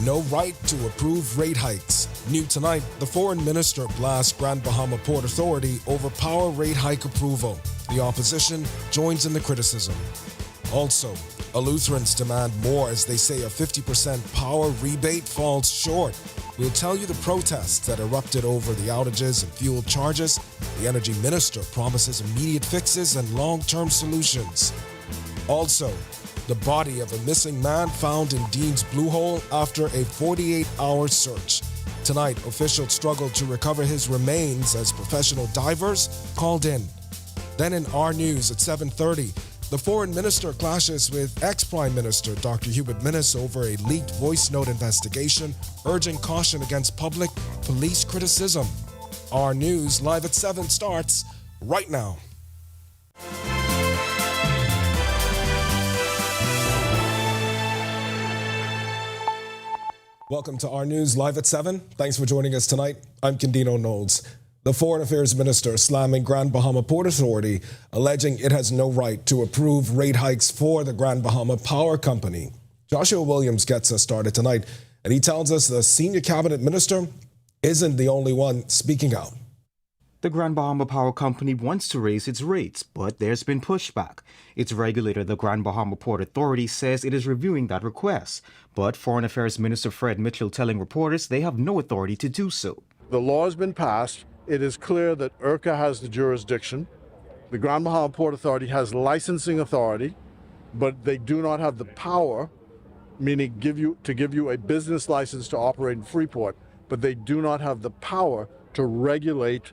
No right to approve rate hikes. New tonight, the foreign minister blasts Grand Bahama Port Authority over power rate hike approval. The opposition joins in the criticism. Also, Eleutherans demand more as they say a 50% power rebate falls short. We'll tell you the protests that erupted over the outages and fuel charges. The energy minister promises immediate fixes and long-term solutions. Also, the body of a missing man found in Dean's Blue Hole after a 48-hour search. Tonight, officials struggled to recover his remains as professional divers called in. Then in Our News at 7:30, the foreign minister clashes with ex-Prime Minister Dr. Hubert Minnis over a leaked voice note investigation, urging caution against public police criticism. Our News live at 7 starts right now. Welcome to Our News live at 7. Thanks for joining us tonight. I'm Candino Knowles. The Foreign Affairs Minister slamming Grand Bahama Port Authority, alleging it has no right to approve rate hikes for the Grand Bahama Power Company. Joshua Williams gets us started tonight, and he tells us the senior cabinet minister isn't the only one speaking out. The Grand Bahama Power Company wants to raise its rates, but there's been pushback. Its regulator, the Grand Bahama Port Authority, says it is reviewing that request. But Foreign Affairs Minister Fred Mitchell telling reporters they have no authority to do so. The law has been passed. It is clear that IRCA has the jurisdiction. The Grand Bahama Port Authority has licensing authority, but they do not have the power, meaning give you a business license to operate in Freeport, but they do not have the power to regulate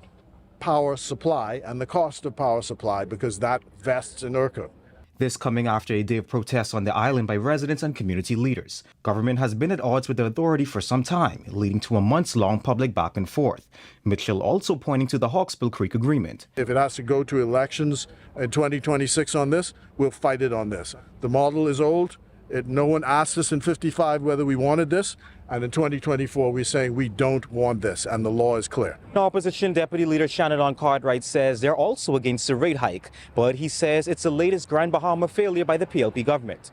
power supply and the cost of power supply, because that vests in IRCA. This coming after a day of protests on the island by residents and community leaders. Government has been at odds with the authority for some time, leading to a months-long public back and forth. Mitchell also pointing to the Hawksbill Creek Agreement. If it has to go to elections in 2026 on this, we'll fight it on this. The model is old. No one asked us in 55 whether we wanted this, and in 2024 we're saying we don't want this, and the law is clear. Opposition Deputy Leader Shannon Cartwright says they're also against the rate hike, but he says it's the latest Grand Bahama failure by the PLP government.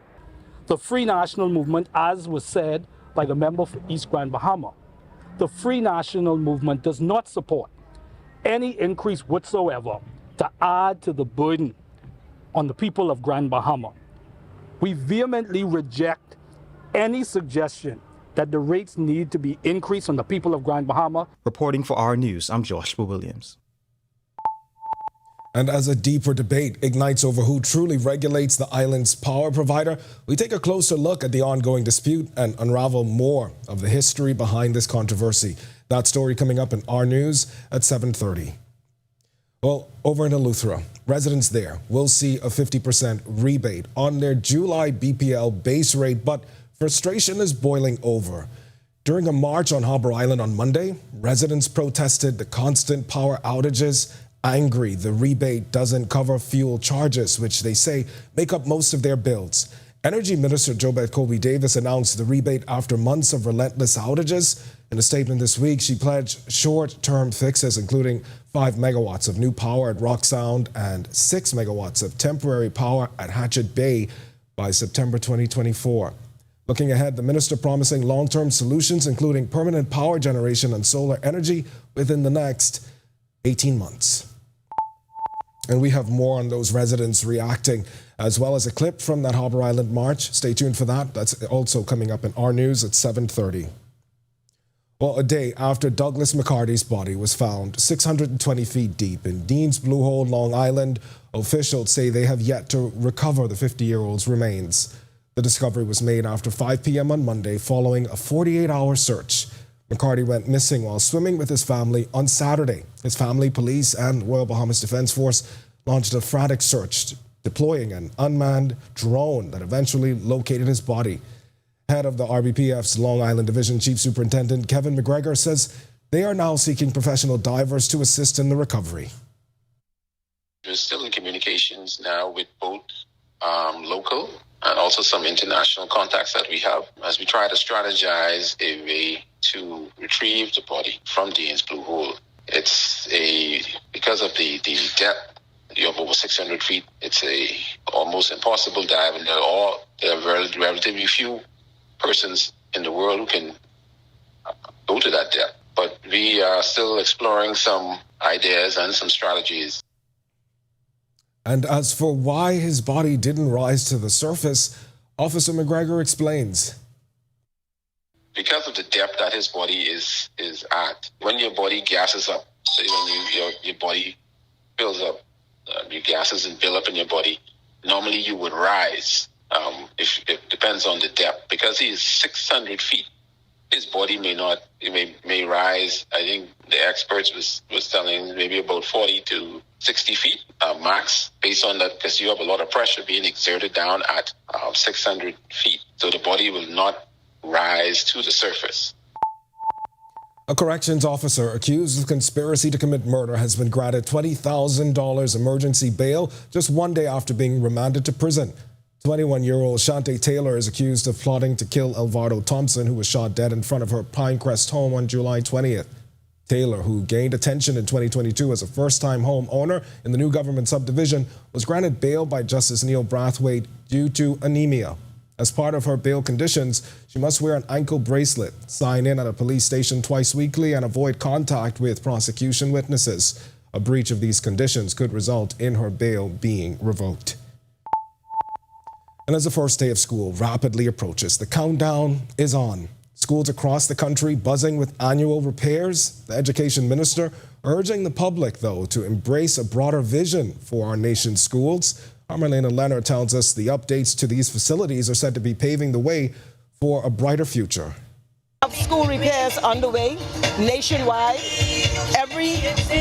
The Free National Movement, as was said by the member for East Grand Bahama, the Free National Movement does not support any increase whatsoever to add to the burden on the people of Grand Bahama. We vehemently reject any suggestion that the rates need to be increased on the people of Grand Bahama. Reporting for Our News, I'm Joshua Williams. And as a deeper debate ignites over who truly regulates the island's power provider, we take a closer look at the ongoing dispute and unravel more of the history behind this controversy. That story coming up in Our News at 7:30. Well, over in Eleuthera, residents there will see a 50% rebate on their July BPL base rate, but frustration is boiling over. During a march on Harbour Island on Monday, residents protested the constant power outages, angry the rebate doesn't cover fuel charges, which they say make up most of their bills. Energy Minister Jobeth Colby Davis announced the rebate after months of relentless outages. In a statement this week, she pledged short-term fixes, including 5 megawatts of new power at Rock Sound and 6 megawatts of temporary power at Hatchet Bay by September 2024. Looking ahead, the minister promising long-term solutions, including permanent power generation and solar energy within the next 18 months. And we have more on those residents reacting, as well as a clip from that Harbour Island march. Stay tuned for that. That's also coming up in Our News at 7:30. Well, a day after Douglas McCarty's body was found 620 feet deep in Dean's Blue Hole, Long Island, officials say they have yet to recover the 50-year-old's remains. The discovery was made after 5 p.m. on Monday following a 48-hour search. McCarty went missing while swimming with his family on Saturday. His family, police, and Royal Bahamas Defense Force launched a frantic search, deploying an unmanned drone that eventually located his body. Head of the RBPF's Long Island Division Chief Superintendent Kevin McGregor says they are now seeking professional divers to assist in the recovery. We're still in communications now with both local and also some international contacts that we have as we try to strategize a way to retrieve the body from Dean's Blue Hole. Because of the depth of over 600 feet, it's a almost impossible dive, and there are relatively few persons in the world who can go to that depth. But we are still exploring some ideas and some strategies. And as for why his body didn't rise to the surface, Officer McGregor explains. Because of the depth that his body is at, when your body gasses up, so when your body fills up, your gases and build up in your body, normally you would rise. If it depends on the depth, because he is 600 feet, his body may rise. I think the experts was telling maybe about 40 to 60 feet max, based on that, because you have a lot of pressure being exerted down at 600 feet. So the body will not rise to the surface. A corrections officer accused of conspiracy to commit murder has been granted $20,000 emergency bail just one day after being remanded to prison. 21-year-old Shante Taylor is accused of plotting to kill Alvardo Thompson, who was shot dead in front of her Pinecrest home on July 20th. Taylor, who gained attention in 2022 as a first-time home owner in the new government subdivision, was granted bail by Justice Neil Brathwaite due to anemia. As part of her bail conditions, she must wear an ankle bracelet, sign in at a police station twice weekly, and avoid contact with prosecution witnesses. A breach of these conditions could result in her bail being revoked. And as the first day of school rapidly approaches, the countdown is on. Schools across the country buzzing with annual repairs. The education minister urging the public, though, to embrace a broader vision for our nation's schools. Our Marlena Leonard tells us the updates to these facilities are said to be paving the way for a brighter future. School repairs underway nationwide. Every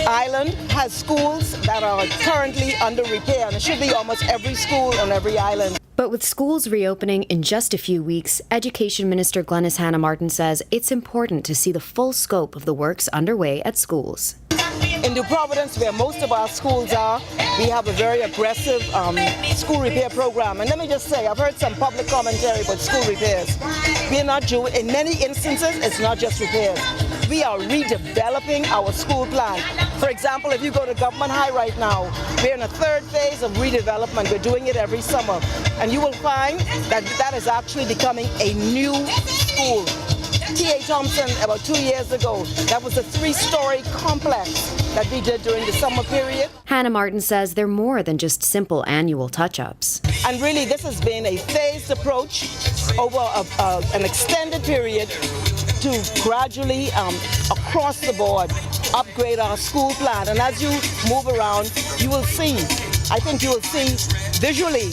island has schools that are currently under repair, and it should be almost every school on every island. But with schools reopening in just a few weeks, Education Minister Glenys Hanna-Martin says it's important to see the full scope of the works underway at schools. In New Providence, where most of our schools are, we have a very aggressive school repair program. And let me just say, I've heard some public commentary about school repairs. We're not doing, in many instances, it's not just repairs. We are redeveloping our school plan. For example, if you go to Government High right now, we're in a third phase of redevelopment. We're doing it every summer. And you will find that that is actually becoming a new school. T.A. Thompson, about 2 years ago, that was a 3-story complex that we did during the summer period. Hanna-Martin says they're more than just simple annual touch-ups. And really, this has been a phased approach over an extended period to gradually, across the board, upgrade our school plan. And as you move around, you will see, I think you will see visually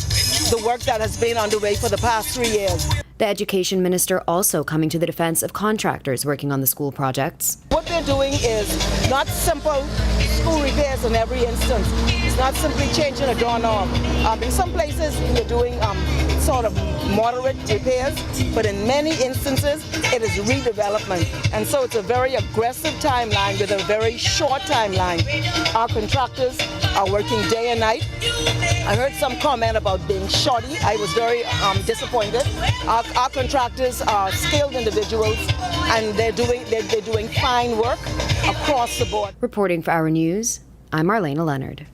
the work that has been underway for the past 3 years. The Education Minister also coming to the defense of contractors working on the school projects. What they're doing is not simple school repairs in every instance. It's not simply changing a doorknob. In some places, we're doing sort of moderate repairs, but in many instances, it is redevelopment. And so it's a very aggressive timeline with a very short timeline. Our contractors are working day and night. I heard some comment about being shoddy. I was very disappointed. Our contractors are skilled individuals, and they're doing fine work across the board. Reporting for Our News, I'm Marlena Leonard.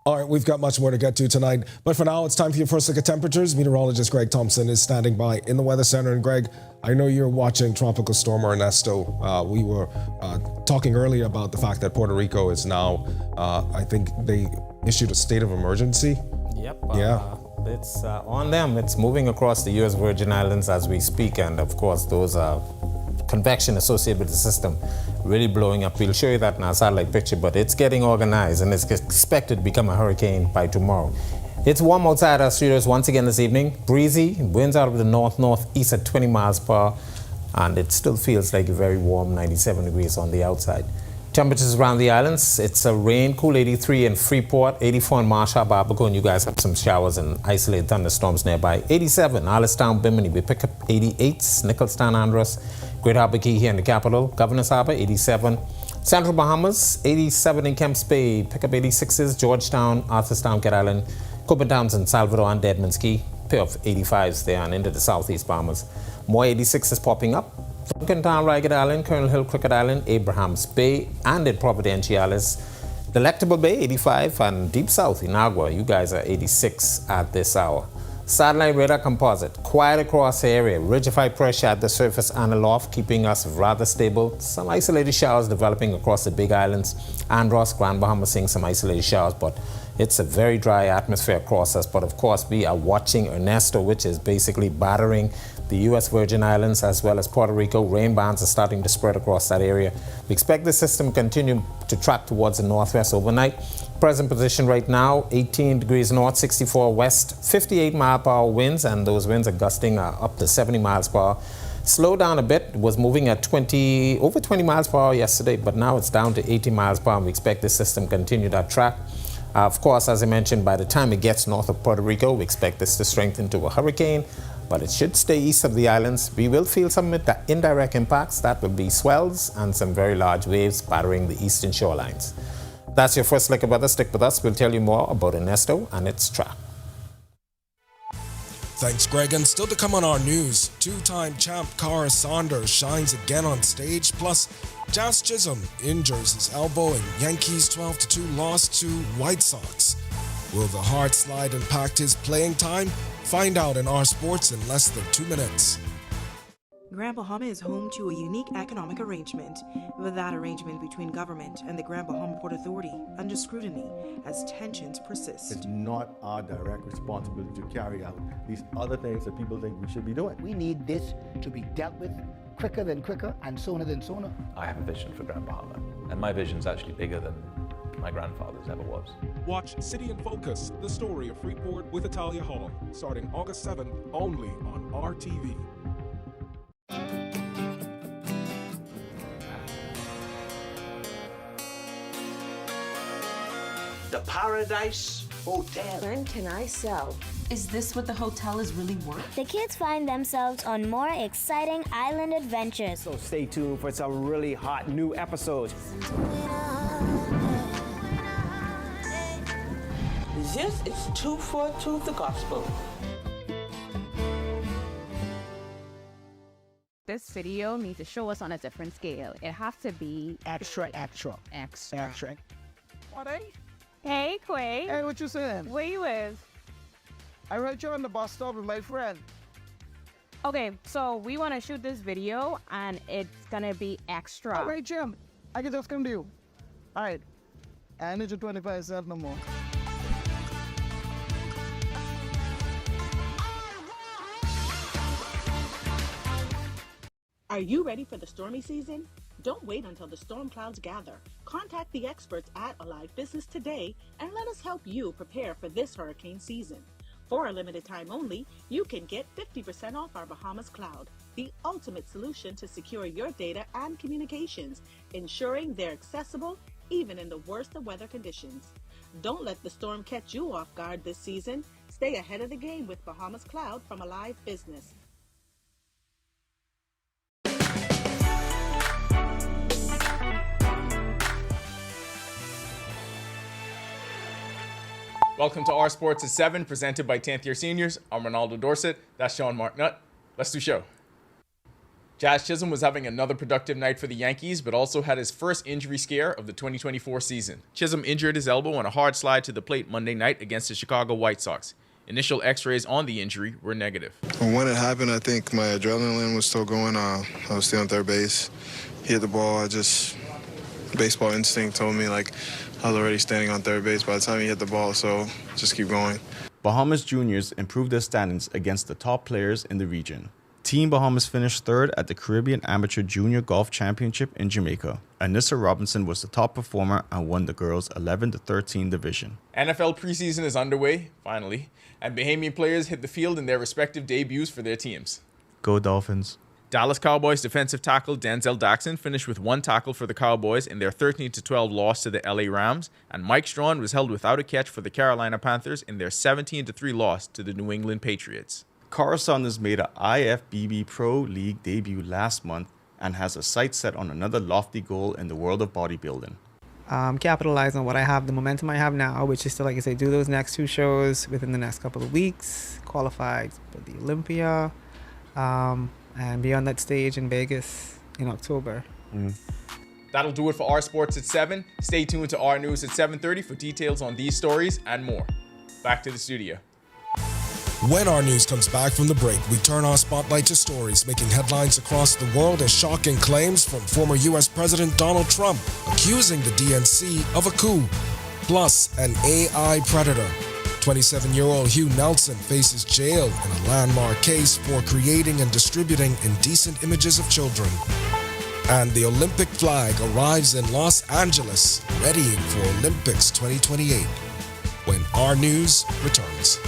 All right, we've got much more to get to tonight. But for now, it's time for your first look at temperatures. Meteorologist Greg Thompson is standing by in the Weather Center. And Greg, I know you're watching Tropical Storm Ernesto. We were talking earlier about the fact that Puerto Rico is now, I think they issued a state of emergency. Yep. Yeah. It's on them. It's moving across the U.S. Virgin Islands as we speak. And of course, those convection associated with the system really blowing up. We'll show you that in our satellite picture, but it's getting organized and it's expected to become a hurricane by tomorrow. It's warm outside our studios once again this evening. Breezy, winds out of the north-northeast at 20 miles per hour, and it still feels like a very warm 97 degrees on the outside. Temperatures around the islands, it's a rain, cool 83 in Freeport, 84 in Marshall, Barbacoa, and you guys have some showers and isolated thunderstorms nearby. 87, Alistown, Bimini, we pick up 88s, Nicholstown, Andros, Great Harbour Key here in the capital, Governor's Harbour, 87. Central Bahamas, 87 in Kemps Bay, pick up 86s, Georgetown, Arthurstown, Cat Island, Copen Townsend, Salvador, and Deadman's Key, pair of 85s there and into the southeast Bahamas. More 86s popping up. Duncantown, Ragged Island, Colonel Hill, Crooked Island, Abrahams Bay, and in Providenciales. Delectable Bay, 85, and Deep South in Agua, you guys are 86 at this hour. Satellite radar composite, quiet across the area, rigidified pressure at the surface and aloft, keeping us rather stable. Some isolated showers developing across the Big Islands. Andros, Grand Bahama seeing some isolated showers, but it's a very dry atmosphere across us. But of course, we are watching Ernesto, which is basically battering the U.S. Virgin Islands as well as Puerto Rico. Rain bands are starting to spread across that area. We expect the system to continue to track towards the northwest overnight. Present position right now, 18 degrees north, 64 west, 58 mile per hour winds, and those winds are gusting up to 70 miles per hour. Slowed down a bit, was moving at over 20 miles per hour yesterday, but now it's down to 80 miles per hour. We expect this system to continue that track. Of course, as I mentioned, by the time it gets north of Puerto Rico, we expect this to strengthen to a hurricane, but it should stay east of the islands. We will feel some indirect impacts. That will be swells and some very large waves battering the eastern shorelines. That's your first look at weather. Stick with us. We'll tell you more about Ernesto and its track. Thanks, Greg. And still to come on our news, two-time champ Cara Saunders shines again on stage, plus Jazz Chisholm injures his elbow and Yankees 12-2 loss to White Sox. Will the hard slide impact his playing time? Find out in Our Sports in less than 2 minutes. Grand Bahama is home to a unique economic arrangement, with that arrangement between government and the Grand Bahama Port Authority under scrutiny as tensions persist. It's not our direct responsibility to carry out these other things that people think we should be doing. We need this to be dealt with quicker than quicker and sooner than sooner. I have a vision for Grand Bahama, and my vision's actually bigger than my grandfather's ever was. Watch City in Focus, the story of Freeport with Italia Hall, starting August 7th, only on RTV. The Paradise Hotel. When can I sell? Is this what the hotel is really worth? The kids find themselves on more exciting island adventures. So stay tuned for some really hot new episodes. This is 242 the gospel. This video needs to show us on a different scale. It has to be Extra. What, eh? Hey, Quay. Hey, what you saying? Where you is? I heard you on the bus stop with my friend. Okay, so we want to shoot this video, and it's gonna be extra. All right, Jim. I can just come to you. All right. I need you 25 cents no more. Are you ready for the stormy season? Don't wait until the storm clouds gather. Contact the experts at Alive Business today and let us help you prepare for this hurricane season. For a limited time only, you can get 50% off our Bahamas Cloud, the ultimate solution to secure your data and communications, ensuring they're accessible even in the worst of weather conditions. Don't let the storm catch you off guard this season. Stay ahead of the game with Bahamas Cloud from Alive Business. Welcome to Our Sports at 7, presented by 10th Year Seniors. I'm Ronaldo Dorset. That's Sean Marknut. Let's do show. Jazz Chisholm was having another productive night for the Yankees, but also had his first injury scare of the 2024 season. Chisholm injured his elbow on a hard slide to the plate Monday night against the Chicago White Sox. Initial x-rays on the injury were negative. When it happened, I think my adrenaline was still going. I was still on third base. He hit the ball. Baseball instinct told me I was already standing on third base by the time he hit the ball, so just keep going. Bahamas juniors improved their standings against the top players in the region. Team Bahamas finished third at the Caribbean Amateur Junior Golf Championship in Jamaica. Anissa Robinson was the top performer and won the girls' 11-13 division. NFL preseason is underway, finally, and Bahamian players hit the field in their respective debuts for their teams. Go Dolphins. Dallas Cowboys defensive tackle Denzel Daxon finished with 1 tackle for the Cowboys in their 13-12 loss to the LA Rams, and Mike Strawn was held without a catch for the Carolina Panthers in their 17-3 loss to the New England Patriots. Coruscant made an IFBB Pro League debut last month and has a sight set on another lofty goal in the world of bodybuilding. Capitalize on what I have, the momentum I have now, which is to, like I say, do those next 2 shows within the next couple of weeks, qualify for the Olympia, and be on that stage in Vegas in October. That'll do it for Our Sports at 7. Stay tuned to Our News at 7:30 for details on these stories and more. Back to the studio. When our news comes back from the break, we turn our spotlight to stories making headlines across the world as shocking claims from former U.S. President Donald Trump accusing the DNC of a coup. Plus, an AI predator. 27-year-old Hugh Nelson faces jail in a landmark case for creating and distributing indecent images of children. And the Olympic flag arrives in Los Angeles, readying for Olympics 2028. When Our News returns.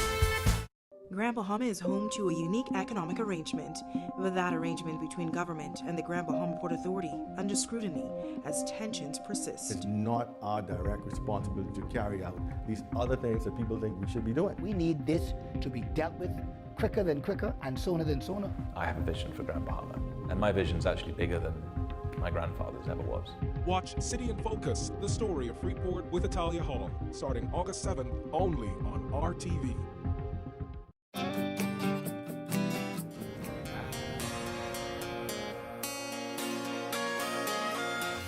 Grand Bahama is home to a unique economic arrangement, with that arrangement between government and the Grand Bahama Port Authority under scrutiny as tensions persist. It's not our direct responsibility to carry out these other things that people think we should be doing. We need this to be dealt with quicker than quicker and sooner than sooner. I have a vision for Grand Bahama, and my vision's actually bigger than my grandfather's ever was. Watch City in Focus, the story of Freeport with Italia Hall, starting August 7th only on RTV.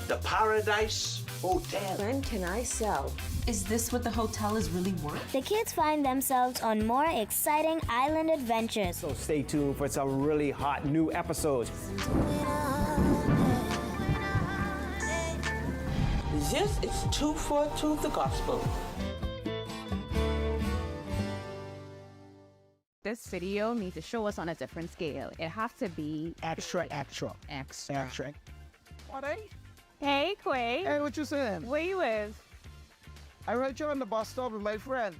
The Paradise Hotel. When can I sell? Is this what the hotel is really worth? The kids find themselves on more exciting island adventures. So stay tuned for some really hot new episodes. This is 242 the Gospel. This video needs to show us on a different scale. It has to be Extra. What, eh? Hey, Quay. Hey, what you saying? Where you with? I heard you on the bus stop with my friend.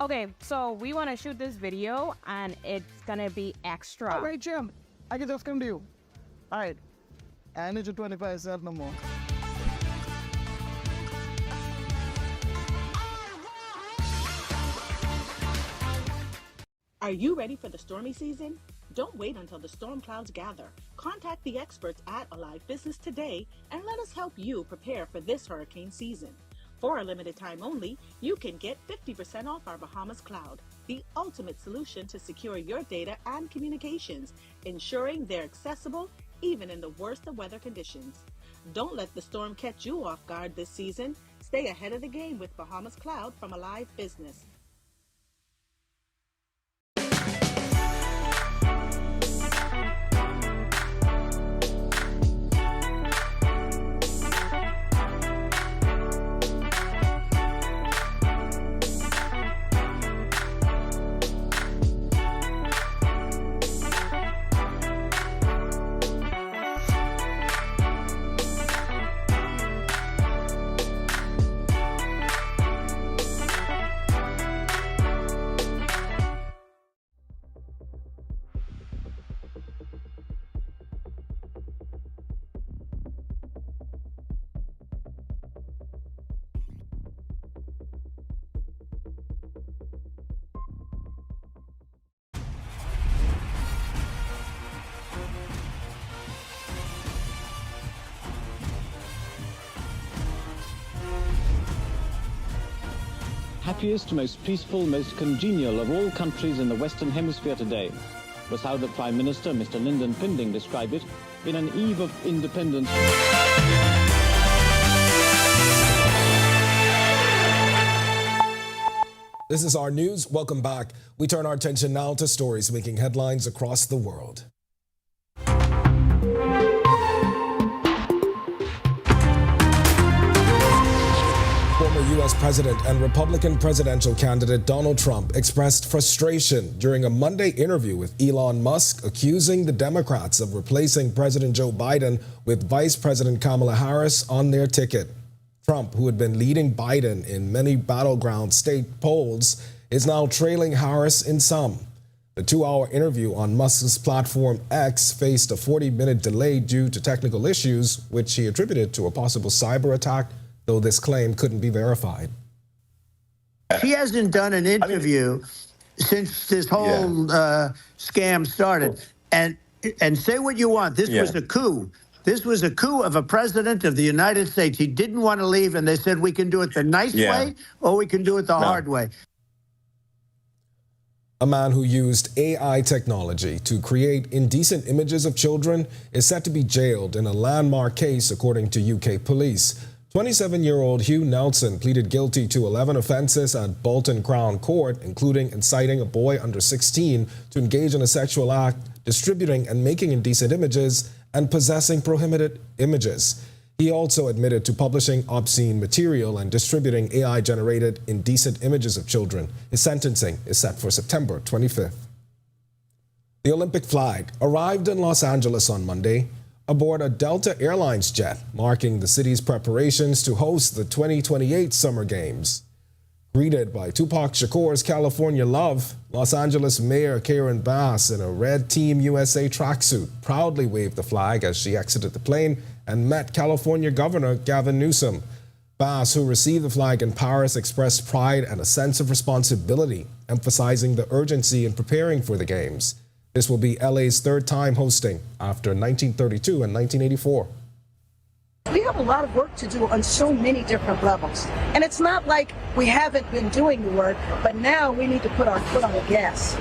Okay, so we want to shoot this video, and it's gonna be extra. All right, Jim. I can just come to you. All right. I need you 25 cents no more. Are you ready for the stormy season? Don't wait until the storm clouds gather. Contact the experts at Alive Business today and let us help you prepare for this hurricane season. For a limited time only, you can get 50% off our Bahamas Cloud, the ultimate solution to secure your data and communications, ensuring they're accessible even in the worst of weather conditions. Don't let the storm catch you off guard this season. Stay ahead of the game with Bahamas Cloud from Alive Business. Happiest, most peaceful, most congenial of all countries in the Western Hemisphere today. was how the Prime Minister, Mr. Lyndon Finding, described it in an eve of independence. This is Our News. Welcome back. We turn our attention now to stories making headlines across the world. Former U.S. President and Republican presidential candidate Donald Trump expressed frustration during a Monday interview with Elon Musk, accusing the Democrats of replacing President Joe Biden with Vice President Kamala Harris on their ticket. Trump, who had been leading Biden in many battleground state polls, is now trailing Harris in some. The 2-hour interview on Musk's platform X faced a 40-minute delay due to technical issues, which he attributed to a possible cyber attack, though this claim couldn't be verified. He hasn't done an interview since this whole scam started. And say what you want. This was a coup. This was a coup of a president of the United States. He didn't want to leave, and they said, we can do it the nice way or we can do it the hard way. A man who used AI technology to create indecent images of children is set to be jailed in a landmark case, according to UK police. 27-year-old Hugh Nelson pleaded guilty to 11 offenses at Bolton Crown Court, including inciting a boy under 16 to engage in a sexual act, distributing and making indecent images, and possessing prohibited images. He also admitted to publishing obscene material and distributing AI-generated indecent images of children. His sentencing is set for September 25th. The Olympic flag arrived in Los Angeles on Monday aboard a Delta Airlines jet, marking the city's preparations to host the 2028 Summer Games. Greeted by Tupac Shakur's California Love, Los Angeles Mayor Karen Bass, in a red Team USA tracksuit, proudly waved the flag as she exited the plane and met California Governor Gavin Newsom. Bass, who received the flag in Paris, expressed pride and a sense of responsibility, emphasizing the urgency in preparing for the Games. This will be LA's third time hosting after 1932 and 1984. We have a lot of work to do on so many different levels. And it's not like we haven't been doing the work, but now we need to put our foot on the gas.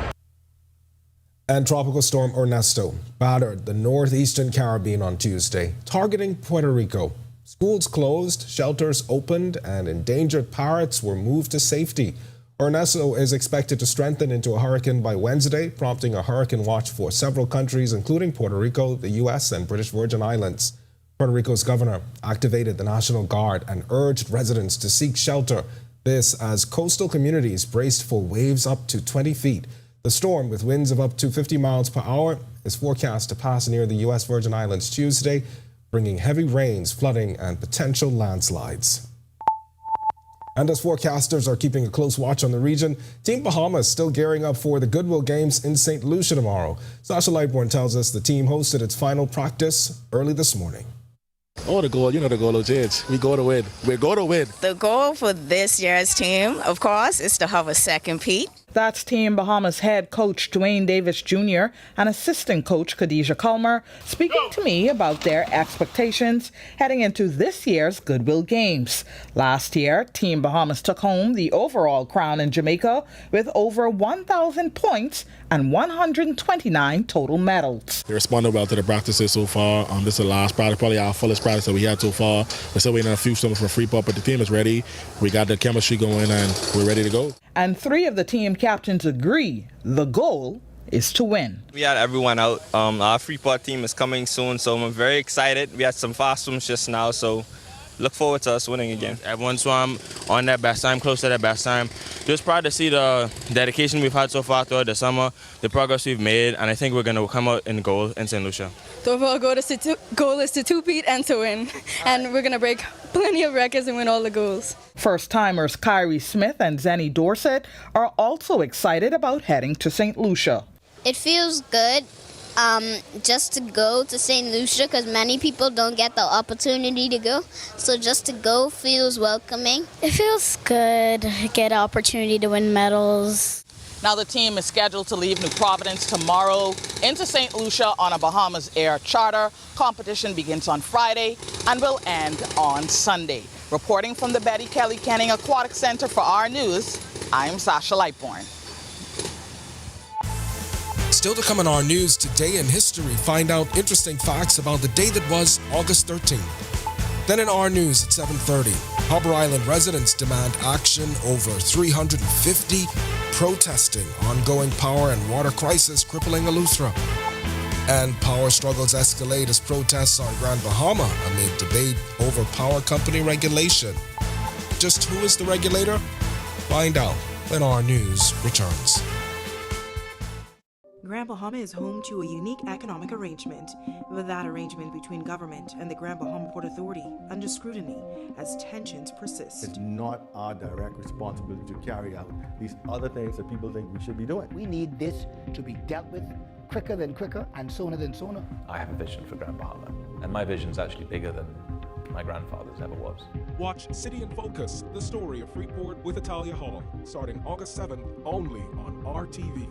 And Tropical Storm Ernesto battered the northeastern Caribbean on Tuesday, targeting Puerto Rico. Schools closed, shelters opened, and endangered parrots were moved to safety. Ernesto is expected to strengthen into a hurricane by Wednesday, prompting a hurricane watch for several countries, including Puerto Rico, the U.S., and British Virgin Islands. Puerto Rico's governor activated the National Guard and urged residents to seek shelter. This as coastal communities braced for waves up to 20 feet. The storm, with winds of up to 50 miles per hour, is forecast to pass near the U.S. Virgin Islands Tuesday, bringing heavy rains, flooding, and potential landslides. And as forecasters are keeping a close watch on the region, Team Bahama is still gearing up for the Goodwill Games in St. Lucia tomorrow. Sasha Lightborn tells us the team hosted its final practice early this morning. Oh, the goal, you know the goal, James. We go to win. We go to win. The goal for this year's team, of course, is to have a second peat. That's Team Bahama's head coach Dwayne Davis Jr. and assistant coach Khadijah Culmer speaking to me about their expectations heading into this year's Goodwill Games. Last year, Team Bahamas took home the overall crown in Jamaica with over 1,000 points and 129 total medals. They responded well to the practices so far. This is the last practice, probably our fullest practice that we had so far. We're still waiting on a few stuff for free pop, but the team is ready. We got the chemistry going and we're ready to go. And 3 of the team captains agree the goal is to win. We had everyone out. Our Freeport team is coming soon, so I'm very excited. We had some fast swims just now, so look forward to us winning again. Everyone swam on their best time, close to their best time. Just proud to see the dedication we've had so far throughout the summer, the progress we've made, and I think we're going to come out in gold in St. Lucia. The overall goal is to two-peat and to win, and we're going to break plenty of records and win all the goals. First-timers Kyrie Smith and Zenny Dorset are also excited about heading to St. Lucia. It feels good just to go to St. Lucia because many people don't get the opportunity to go. So just to go feels welcoming. It feels good to get an opportunity to win medals. Now the team is scheduled to leave New Providence tomorrow into St. Lucia on a Bahamas Air charter. Competition begins on Friday and will end on Sunday. Reporting from the Betty Kelly Canning Aquatic Center for Our News, I'm Sasha Lightborn. Still to come in our news, today in history, find out interesting facts about the day that was August 13th. Then in Our News at 7:30, Harbour Island residents demand action over 350 protesting ongoing power and water crisis crippling Eleuthera. And power struggles escalate as protests on Grand Bahama amid debate over power company regulation. Just who is the regulator? Find out when Our News returns. Grand Bahama is home to a unique economic arrangement, with that arrangement between government and the Grand Bahama Port Authority under scrutiny as tensions persist. It's not our direct responsibility to carry out these other things that people think we should be doing. We need this to be dealt with quicker than quicker and sooner than sooner. I have a vision for Grand Bahama, and my vision's actually bigger than my grandfather's ever was. Watch City in Focus, the story of Freeport with Italia Hall, starting August 7th only on RTV.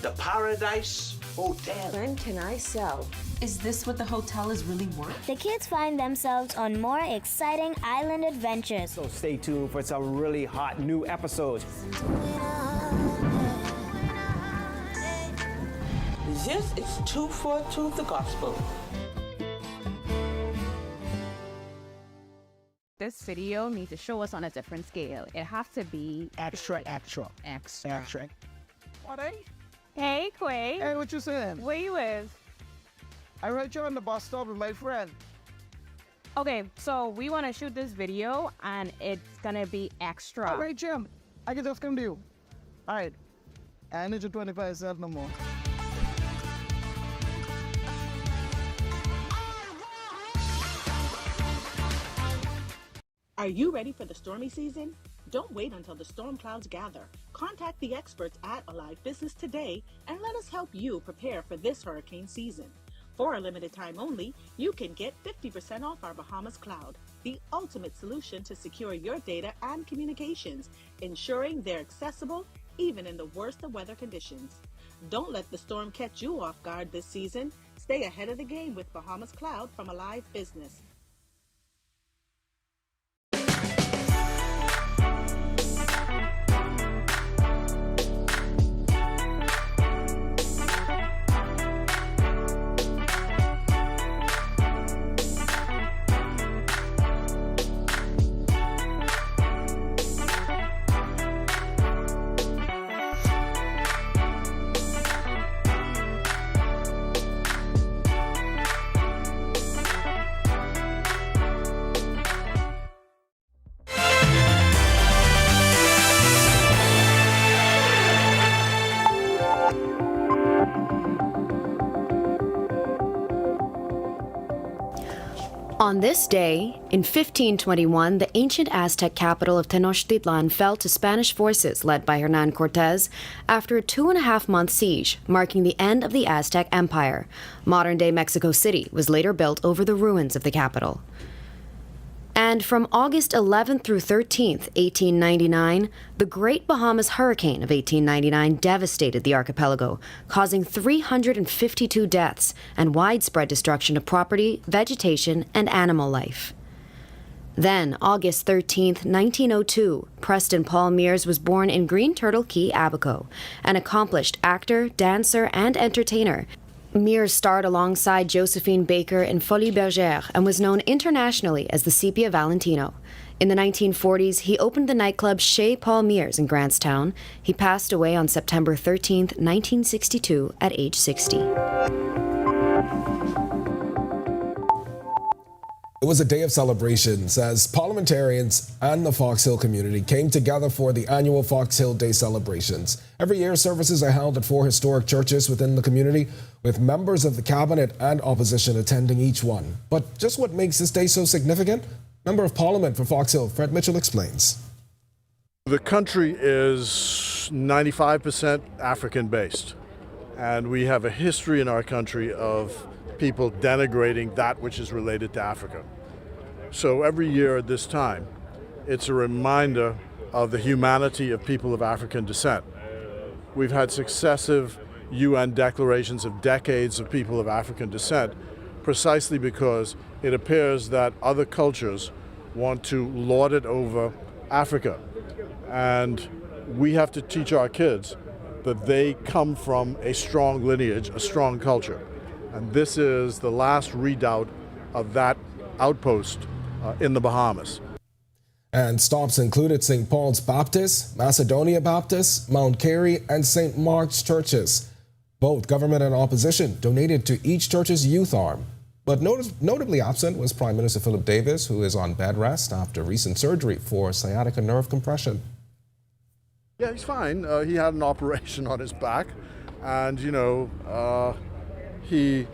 The Paradise Hotel. When can I sell? Is this what the hotel is really worth? The kids find themselves on more exciting island adventures. So stay tuned for some really hot new episodes. This is 242 the Gospel. This video needs to show us on a different scale. It has to be Extra. What, eh? Hey, Quay. Hey, what you saying? Where you is? I heard you on the bus stop with my friend. Okay, so we want to shoot this video, and it's gonna be extra. All right, Jim. I can just come to you. All right. I need your 25 cents no more. Are you ready for the stormy season? Don't wait until the storm clouds gather. Contact the experts at Alive Business today and let us help you prepare for this hurricane season. For a limited time only, you can get 50% off our Bahamas Cloud, the ultimate solution to secure your data and communications, ensuring they're accessible even in the worst of weather conditions. Don't let the storm catch you off guard this season. Stay ahead of the game with Bahamas Cloud from Alive Business. On this day, in 1521, the ancient Aztec capital of Tenochtitlan fell to Spanish forces led by Hernan Cortez after a 2.5-month siege, marking the end of the Aztec Empire. Modern-day Mexico City was later built over the ruins of the capital. And from August 11th through 13th, 1899, the Great Bahamas Hurricane of 1899 devastated the archipelago, causing 352 deaths and widespread destruction of property, vegetation, and animal life. Then, August 13th, 1902, Preston Paul Mears was born in Green Turtle Key, Abaco, an accomplished actor, dancer, and entertainer. Mears starred alongside Josephine Baker in Folie Bergère and was known internationally as the Sepia Valentino. In the 1940s, he opened the nightclub Chez Paul Mears in Grantstown. He passed away on September 13, 1962, at age 60. It was a day of celebrations as parliamentarians and the Fox Hill community came together for the annual Fox Hill Day celebrations. Every year, services are held at 4 historic churches within the community, with members of the cabinet and opposition attending each one. But just what makes this day so significant? Member of Parliament for Fox Hill, Fred Mitchell, explains. The country is 95% African-based, and we have a history in our country of people denigrating that which is related to Africa. So every year at this time, it's a reminder of the humanity of people of African descent. We've had successive UN declarations of decades of people of African descent, precisely because it appears that other cultures want to lord it over Africa. And we have to teach our kids that they come from a strong lineage, a strong culture. And this is the last redoubt of that outpost in the Bahamas. And stops included St. Paul's Baptist, Macedonia Baptist, Mount Carey, and St. Mark's churches. Both government and opposition donated to each church's youth arm. But notably absent was Prime Minister Philip Davis, who is on bed rest after recent surgery for sciatica nerve compression. Yeah, he's fine. He had an operation on his back, and he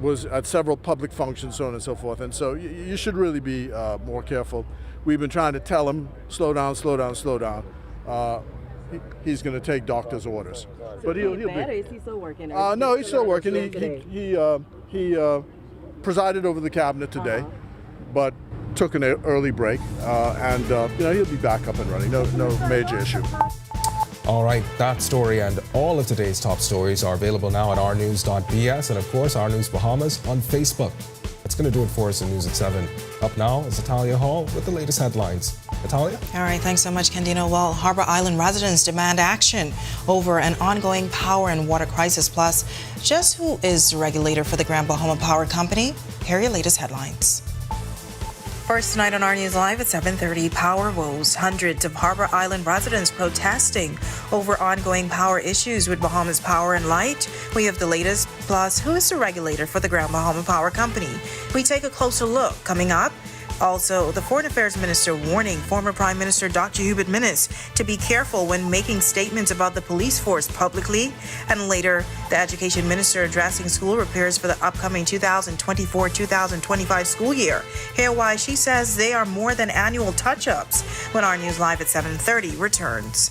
was at several public functions, so on and so forth. And so you should really be more careful. We've been trying to tell him, slow down, slow down, slow down. He's going to take doctor's orders. But he'll be. Is he still working? No, he's still working. He presided over the cabinet today, but took an early break, and he'll be back up and running. No major issue. All right, that story and all of today's top stories are available now at ournews.bs and, of course, Our News Bahamas on Facebook. That's going to do it for us in News at 7. Up now is Natalia Hall with the latest headlines. Natalia? All right, thanks so much, Candino. Well, Harbour Island residents demand action over an ongoing power and water crisis. Plus, just who is the regulator for the Grand Bahama Power Company? Here are your latest headlines. First tonight on Our News Live at 7:30, power woes. Hundreds of Harbour Island residents protesting over ongoing power issues with Bahamas Power and Light. We have the latest, plus who is the regulator for the Grand Bahama Power Company? We take a closer look coming up. Also, the Foreign Affairs Minister warning former Prime Minister Dr. Hubert Minnis to be careful when making statements about the police force publicly. And later, the Education Minister addressing school repairs for the upcoming 2024-2025 school year. Hear why she says they are more than annual touch-ups when Our News Live at 7:30 returns.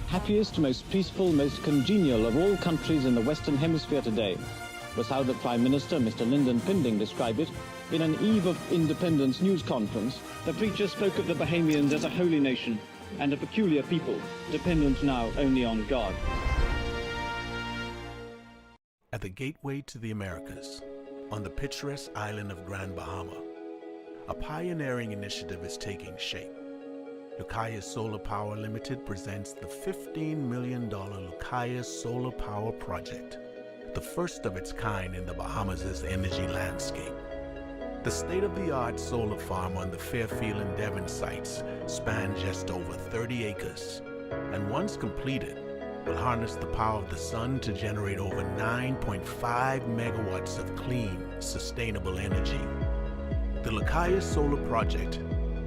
Happiest, most peaceful, most congenial of all countries in the Western Hemisphere today was how the Prime Minister, Mr. Lyndon Pinding, described it in an Eve of Independence news conference. The preacher spoke of the Bahamians as a holy nation and a peculiar people, dependent now only on God. At the gateway to the Americas, on the picturesque island of Grand Bahama, a pioneering initiative is taking shape. Lucaya Solar Power Limited presents the $15 million Lucaya Solar Power Project, the first of its kind in the Bahamas' energy landscape. The state-of-the-art solar farm on the Fairfield and Devon sites spans just over 30 acres, and once completed, will harness the power of the sun to generate over 9.5 megawatts of clean, sustainable energy. The Lucaya Solar Project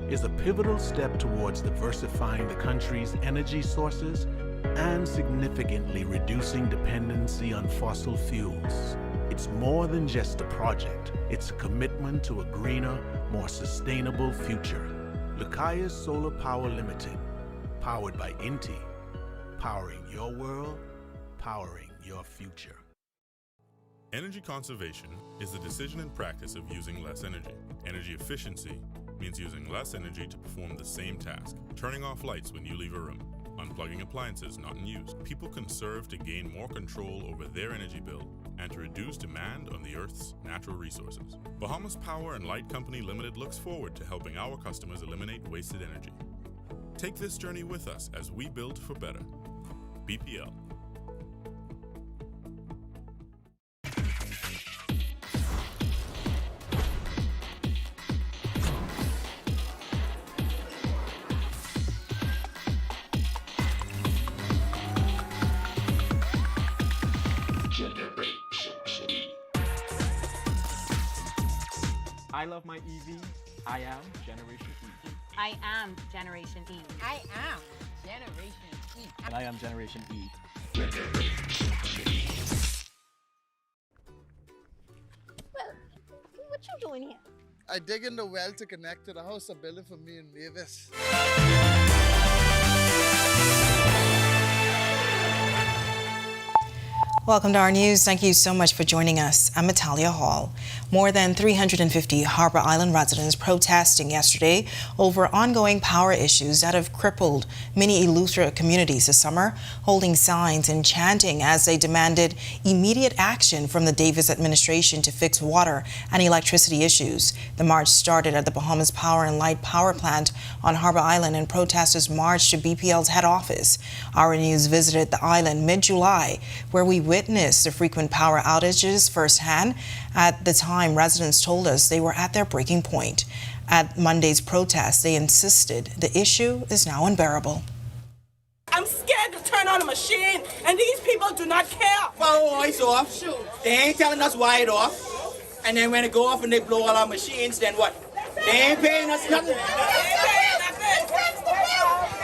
is a pivotal step towards diversifying the country's energy sources and significantly reducing dependency on fossil fuels. It's more than just a project, it's a commitment to a greener, more sustainable future. Lucaya Solar Power Limited, powered by INTI, powering your world, powering your future. Energy conservation is the decision and practice of using less energy. Energy efficiency means using less energy to perform the same task. Turning off lights when you leave a room. Unplugging appliances not in use. People conserve to gain more control over their energy bill and to reduce demand on the Earth's natural resources. Bahamas Power and Light Company Limited looks forward to helping our customers eliminate wasted energy. Take this journey with us as we build for better. BPL. I love my EV. I am Generation E. I am Generation E. I am Generation E. And I am Generation E. Well, what you doing here? I dig in the well to connect to the house of Billy for me and Mavis. Welcome to our news. Thank you so much for joining us. I'm Natalia Hall. More than 350 Harbour Island residents protesting yesterday over ongoing power issues that have crippled many Eleuthera communities this summer, holding signs and chanting as they demanded immediate action from the Davis administration to fix water and electricity issues. The march started at the Bahamas Power and Light Power Plant on Harbour Island, and protesters marched to BPL's head office. Our News visited the island mid-July, where we witnessed the frequent power outages firsthand. At the time, residents told us they were at their breaking point. At Monday's protest, they insisted the issue is now unbearable. I'm scared to turn on the machine, and these people do not care. Power is off. They ain't telling us why it off. And then when it go off and they blow all our machines, then what? They ain't paying us nothing.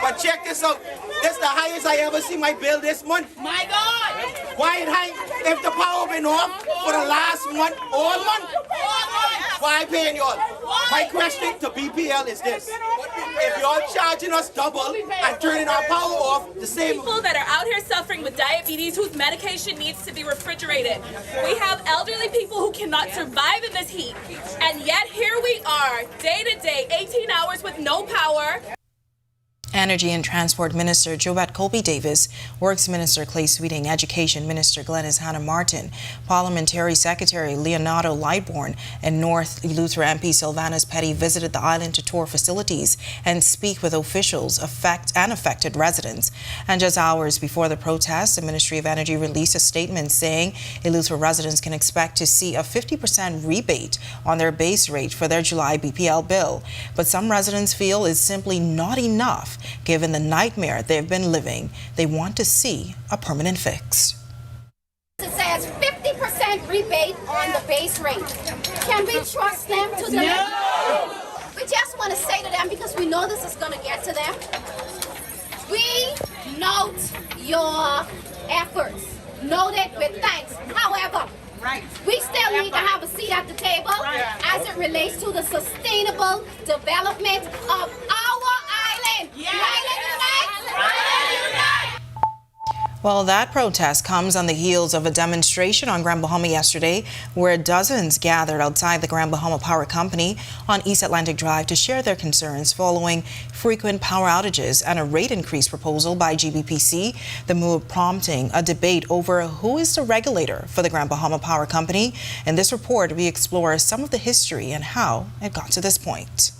But check this out. This is the highest I ever see my bill this month. My God! Why it high? If the power been off for the last month, all month, why paying y'all? My question to BPL is this. If y'all charging us double and turning our power off, the same... People that are out here suffering with diabetes whose medication needs to be refrigerated. We have elderly people who cannot survive in this heat. And yet here we are, day to day, 18 hours with no power. Energy and Transport Minister Jobat Colby Davis, Works Minister Clay Sweeting, Education Minister Glenys Hannah Martin, Parliamentary Secretary Leonardo Lightbourne, and North Eleuthera MP Sylvanus Petty visited the island to tour facilities and speak with officials affected residents. And just hours before the protest, the Ministry of Energy released a statement saying Eleuthera residents can expect to see a 50% rebate on their base rate for their July BPL bill. But some residents feel it's simply not enough. Given the nightmare they've been living, they want to see a permanent fix. It says 50% rebate on the base rate. Can we trust them to deliver? No! We just want to say to them, because we know this is going to get to them, we note your efforts. Note it with thanks. However, we still need to have a seat at the table as it relates to the sustainable development of our island. Well, that protest comes on the heels of a demonstration on Grand Bahama yesterday, where dozens gathered outside the Grand Bahama Power Company on East Atlantic Drive to share their concerns following frequent power outages and a rate increase proposal by GBPC, the move prompting a debate over who is the regulator for the Grand Bahama Power Company. In this report, we explore some of the history and how it got to this point.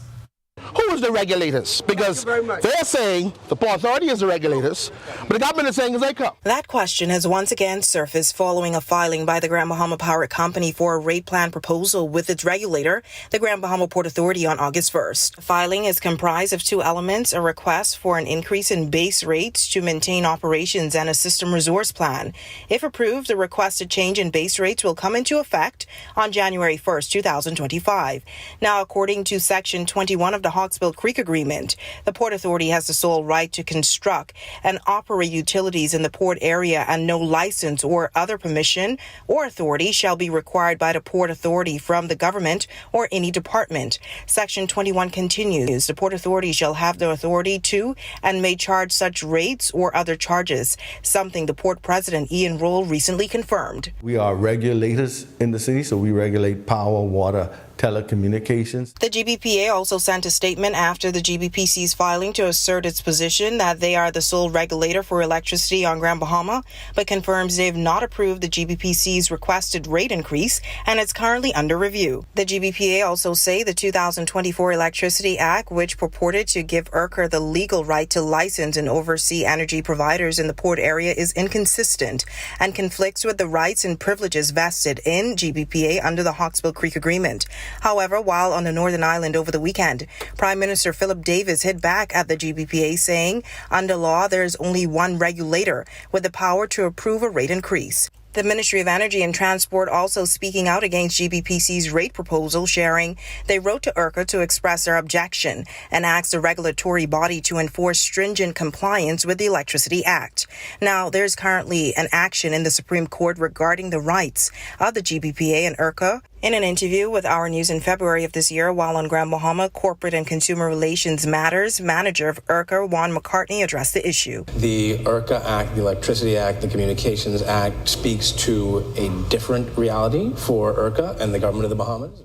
Who is the regulators? Because they're saying the Port Authority is the regulators, but the government is saying it's ICA. That question has once again surfaced following a filing by the Grand Bahama Power Company for a rate plan proposal with its regulator, the Grand Bahama Port Authority, on August 1st. The filing is comprised of two elements: a request for an increase in base rates to maintain operations and a system resource plan. If approved, the requested change in base rates will come into effect on January 1st, 2025. Now, according to Section 21 of the Hawkesville Creek Agreement, the Port Authority has the sole right to construct and operate utilities in the port area, and no license or other permission or authority shall be required by the Port Authority from the government or any department. Section 21 continues, the Port Authority shall have the authority to and may charge such rates or other charges, something the Port President Ian Roll recently confirmed. We are regulators in the city, so we regulate power, water, telecommunications. The GBPA also sent a statement after the GBPC's filing to assert its position that they are the sole regulator for electricity on Grand Bahama, but confirms they have not approved the GBPC's requested rate increase and it's currently under review. The GBPA also say the 2024 Electricity Act, which purported to give ERCA the legal right to license and oversee energy providers in the port area, is inconsistent and conflicts with the rights and privileges vested in GBPA under the Hawkesville Creek Agreement. However, while on the Northern Island over the weekend, Prime Minister Philip Davis hit back at the GBPA, saying under law there is only one regulator with the power to approve a rate increase. The Ministry of Energy and Transport also speaking out against GBPC's rate proposal, sharing they wrote to ERCA to express their objection and asked the regulatory body to enforce stringent compliance with the Electricity Act. Now, there's currently an action in the Supreme Court regarding the rights of the GBPA and ERCA In an interview with Our News in February of this year, while on Grand Bahama, Corporate and Consumer Relations Matters manager of IRCA, Juan McCartney, addressed the issue. The IRCA Act, the Electricity Act, the Communications Act speaks to a different reality for IRCA and the government of the Bahamas.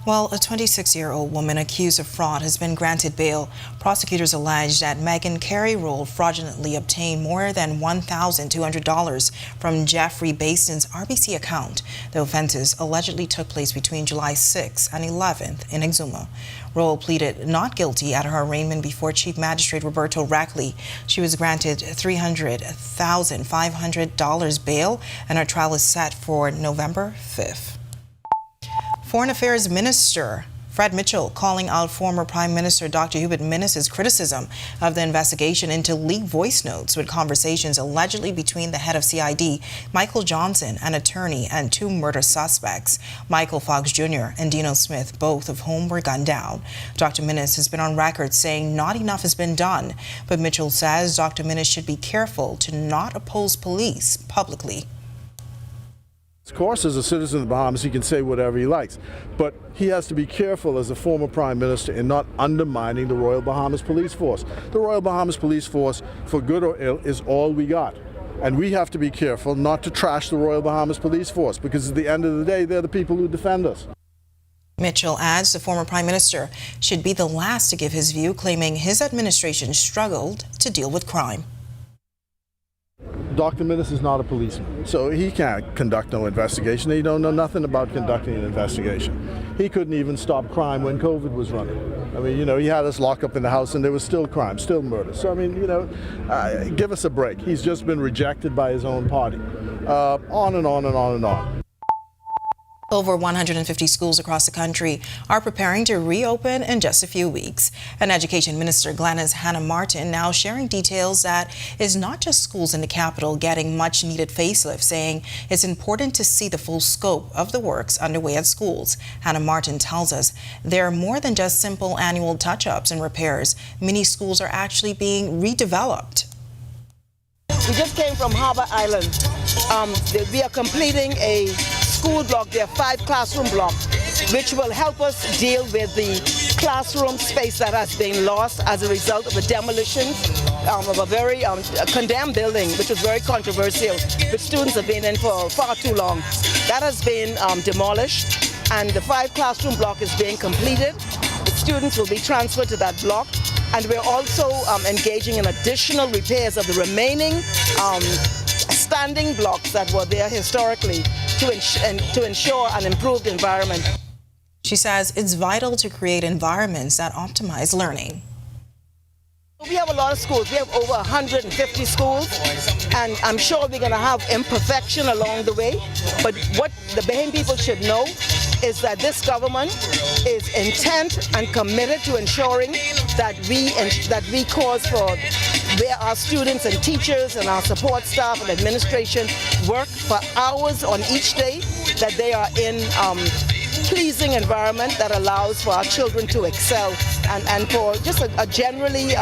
Well, a 26-year-old woman accused of fraud has been granted bail. Prosecutors allege that Megan Carey-Roll fraudulently obtained more than $1,200 from Jeffrey Baston's RBC account. The offenses allegedly took place between July 6th and 11th in Exuma. Roll pleaded not guilty at her arraignment before Chief Magistrate Roberto Rackley. She was granted $300,500 bail, and her trial is set for November 5th. Foreign Affairs Minister Fred Mitchell calling out former Prime Minister Dr. Hubert Minnis's criticism of the investigation into leaked voice notes with conversations allegedly between the head of CID, Michael Johnson, an attorney, and two murder suspects, Michael Fox Jr. and Dino Smith, both of whom were gunned down. Dr. Minnis has been on record saying not enough has been done, but Mitchell says Dr. Minnis should be careful to not oppose police publicly. Of course, as a citizen of the Bahamas, he can say whatever he likes, but he has to be careful as a former Prime Minister in not undermining the Royal Bahamas Police Force. The Royal Bahamas Police Force, for good or ill, is all we got. And we have to be careful not to trash the Royal Bahamas Police Force, because at the end of the day, they're the people who defend us. Mitchell adds the former Prime Minister should be the last to give his view, claiming his administration struggled to deal with crime. Dr. Minnis is not a policeman, so he can't conduct no investigation. He don't know nothing about conducting an investigation. He couldn't even stop crime when COVID was running. I mean, you know, he had us locked up in the house and there was still crime, still murder. So, I mean, you know, give us a break. He's just been rejected by his own party. On and on and on and on. Over 150 schools across the country are preparing to reopen in just a few weeks. And Education Minister Glenys Hannah Martin now sharing details that it's not just schools in the capital getting much needed facelift, saying it's important to see the full scope of the works underway at schools. Hannah Martin tells us there are more than just simple annual touch-ups and repairs. Many schools are actually being redeveloped. We just came from Harbour Island. We are completing a school block, there are 5 classroom blocks, which will help us deal with the classroom space that has been lost as a result of the demolition of a very condemned building, which was very controversial, which students have been in for far too long. That has been demolished, and the 5 classroom block is being completed. The students will be transferred to that block, and we're also engaging in additional repairs of the remaining standing blocks that were there historically to ensure an improved environment. She says it's vital to create environments that optimize learning. We have a lot of schools. We have over 150 schools, and I'm sure we're going to have imperfection along the way. But what the Bahamian people should know is that this government is intent and committed to ensuring that we cause for where our students and teachers and our support staff and administration work for hours on each day, that they are in pleasing environment that allows for our children to excel and for just a generally